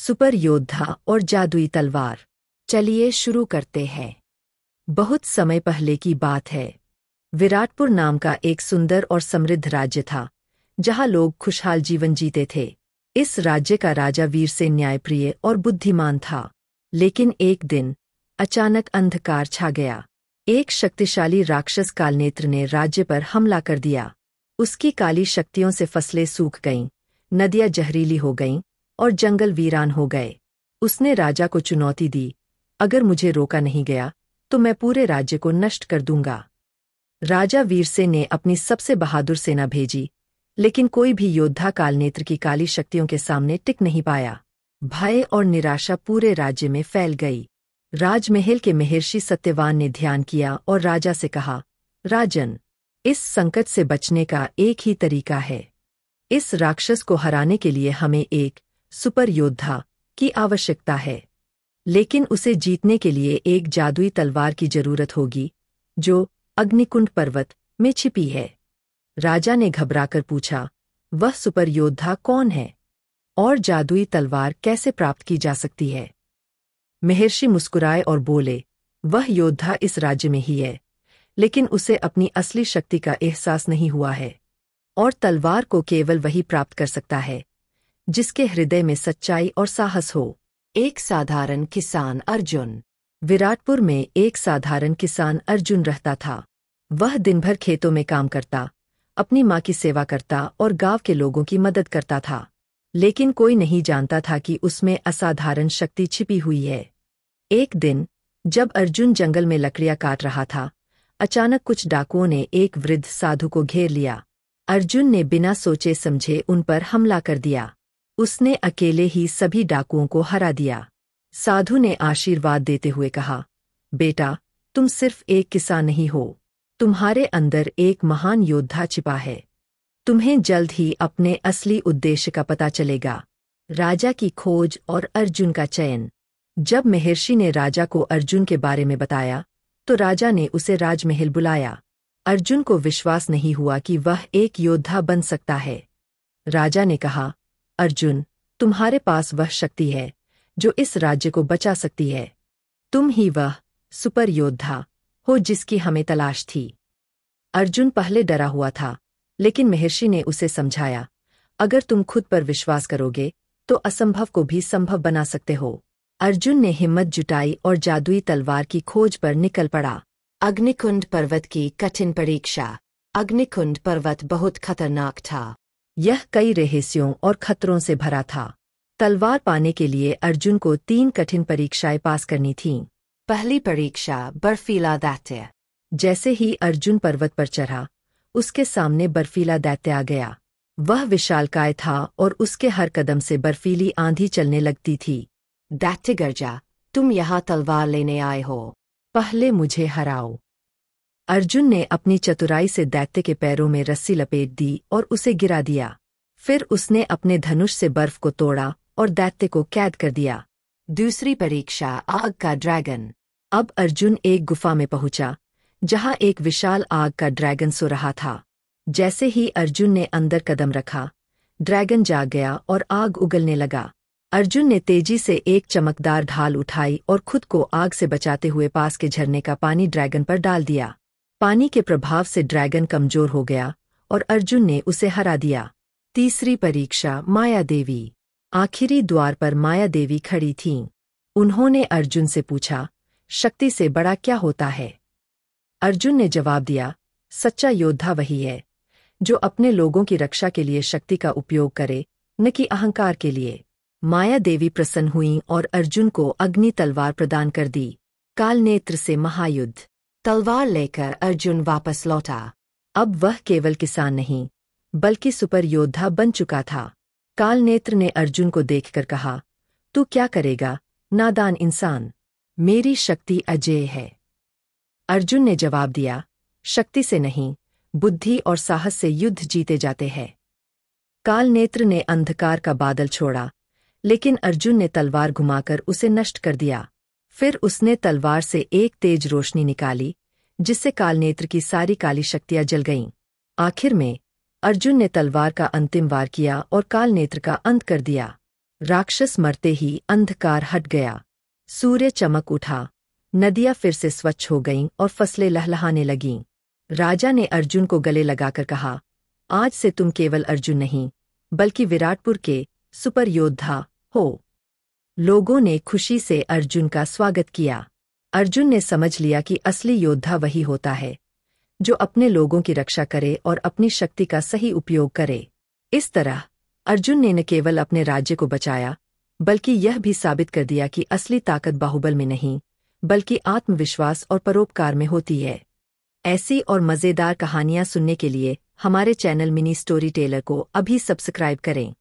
Super योद्धा और जादुई तलवार। चलिए शुरू करते हैं। बहुत समय पहले की बात है। विराटपुर नाम का एक सुंदर और समृद्ध राज्य था, जहां लोग खुशहाल जीवन जीते थे। इस राज्य का राजा वीरसेन न्यायप्रिय और बुद्धिमान था। लेकिन एक दिन अचानक अंधकार छा गया। एक शक्तिशाली राक्षस कालनेत्र ने राज्य पर हमला कर दिया। उसकी काली शक्तियों से फसलें सूख गईं, नदियां जहरीली हो गईं और जंगल वीरान हो गए। उसने राजा को चुनौती दी, अगर मुझे रोका नहीं गया तो मैं पूरे राज्य को नष्ट कर दूंगा। राजा वीरसेन ने अपनी सबसे बहादुर सेना भेजी, लेकिन कोई भी योद्धा कालनेत्र की काली शक्तियों के सामने टिक नहीं पाया। भय और निराशा पूरे राज्य में फैल गई। राजमहल के महर्षि सत्यवान ने ध्यान किया और राजा से कहा, राजन, इस संकट से बचने का एक ही तरीका है। इस राक्षस को हराने के लिए हमें एक सुपर योद्धा की आवश्यकता है, लेकिन उसे जीतने के लिए एक जादुई तलवार की जरूरत होगी, जो अग्निकुंड पर्वत में छिपी है। राजा ने घबराकर पूछा, वह सुपर योद्धा कौन है और जादुई तलवार कैसे प्राप्त की जा सकती है? महर्षि मुस्कुराए और बोले, वह योद्धा इस राज्य में ही है, लेकिन उसे अपनी असली शक्ति का एहसास नहीं हुआ है, और तलवार को केवल वही प्राप्त कर सकता है जिसके हृदय में सच्चाई और साहस हो। एक साधारण किसान अर्जुन। विराटपुर में एक साधारण किसान अर्जुन रहता था। वह दिन भर खेतों में काम करता, अपनी माँ की सेवा करता और गांव के लोगों की मदद करता था। लेकिन कोई नहीं जानता था कि उसमें असाधारण शक्ति छिपी हुई है। एक दिन जब अर्जुन जंगल में लकड़ियां काट रहा था, अचानक कुछ डाकुओं ने एक वृद्ध साधु को घेर लिया। अर्जुन ने बिना सोचे समझे उन पर हमला कर दिया। उसने अकेले ही सभी डाकुओं को हरा दिया। साधु ने आशीर्वाद देते हुए कहा, बेटा, तुम सिर्फ एक किसान नहीं हो, तुम्हारे अंदर एक महान योद्धा छिपा है। तुम्हें जल्द ही अपने असली उद्देश्य का पता चलेगा। राजा की खोज और अर्जुन का चयन। जब महर्षि ने राजा को अर्जुन के बारे में बताया, तो राजा ने उसे राजमहल बुलाया। अर्जुन को विश्वास नहीं हुआ कि वह एक योद्धा बन सकता है। राजा ने कहा, अर्जुन, तुम्हारे पास वह शक्ति है जो इस राज्य को बचा सकती है। तुम ही वह सुपर योद्धा हो जिसकी हमें तलाश थी। अर्जुन पहले डरा हुआ था, लेकिन महर्षि ने उसे समझाया, अगर तुम खुद पर विश्वास करोगे तो असंभव को भी संभव बना सकते हो। अर्जुन ने हिम्मत जुटाई और जादुई तलवार की खोज पर निकल पड़ा। अग्निकुंड पर्वत की कठिन परीक्षा। अग्निकुंड पर्वत बहुत खतरनाक था। यह कई रहस्यों और खतरों से भरा था। तलवार पाने के लिए अर्जुन को 3 कठिन परीक्षाएं पास करनी थीं। पहली परीक्षा, बर्फीला दैत्य। जैसे ही अर्जुन पर्वत पर चढ़ा, उसके सामने बर्फीला दैत्य आ गया। वह विशालकाय था और उसके हर कदम से बर्फीली आंधी चलने लगती थी। दैत्य गर्जा, तुम यहाँ तलवार लेने आए हो, पहले मुझे हराओ। अर्जुन ने अपनी चतुराई से दैत्य के पैरों में रस्सी लपेट दी और उसे गिरा दिया। फिर उसने अपने धनुष से बर्फ को तोड़ा और दैत्य को कैद कर दिया। दूसरी परीक्षा, आग का ड्रैगन। अब अर्जुन एक गुफा में पहुंचा, जहां एक विशाल आग का ड्रैगन सो रहा था। जैसे ही अर्जुन ने अंदर कदम रखा, ड्रैगन जाग गया और आग उगलने लगा। अर्जुन ने तेजी से एक चमकदार ढाल उठाई और खुद को आग से बचाते हुए पास के झरने का पानी ड्रैगन पर डाल दिया। पानी के प्रभाव से ड्रैगन कमजोर हो गया और अर्जुन ने उसे हरा दिया। तीसरी परीक्षा, माया देवी। आखिरी द्वार पर माया देवी खड़ी थीं। उन्होंने अर्जुन से पूछा, शक्ति से बड़ा क्या होता है? अर्जुन ने जवाब दिया, सच्चा योद्धा वही है जो अपने लोगों की रक्षा के लिए शक्ति का उपयोग करे, न कि अहंकार के लिए। माया देवी प्रसन्न हुईं और अर्जुन को अग्नि तलवार प्रदान कर दी। कालनेत्र से महायुद्ध। तलवार लेकर अर्जुन वापस लौटा। अब वह केवल किसान नहीं, बल्कि सुपर योद्धा बन चुका था। कालनेत्र ने अर्जुन को देखकर कहा, तू क्या करेगा, नादान इंसान? मेरी शक्ति अजेय है। अर्जुन ने जवाब दिया, शक्ति से नहीं, बुद्धि और साहस से युद्ध जीते जाते हैं। कालनेत्र ने अंधकार का बादल छोड़ा, लेकिन अर्जुन ने तलवार घुमाकर उसे नष्ट कर दिया। फिर उसने तलवार से एक तेज रोशनी निकाली, जिससे कालनेत्र की सारी काली शक्तियां जल गईं। आखिर में अर्जुन ने तलवार का अंतिम वार किया और कालनेत्र का अंत कर दिया। राक्षस मरते ही अंधकार हट गया। सूर्य चमक उठा, नदियां फिर से स्वच्छ हो गईं और फसलें लहलहाने लगीं। राजा ने अर्जुन को गले लगाकर कहा, आज से तुम केवल अर्जुन नहीं, बल्कि विराटपुर के सुपर योद्धा हो। लोगों ने खुशी से अर्जुन का स्वागत किया। अर्जुन ने समझ लिया कि असली योद्धा वही होता है जो अपने लोगों की रक्षा करे और अपनी शक्ति का सही उपयोग करे। इस तरह अर्जुन ने न केवल अपने राज्य को बचाया, बल्कि यह भी साबित कर दिया कि असली ताकत बाहुबल में नहीं, बल्कि आत्मविश्वास और परोपकार में होती है। ऐसी और मज़ेदार कहानियां सुनने के लिए हमारे चैनल मिनी स्टोरी टेलर को अभी सब्सक्राइब करें।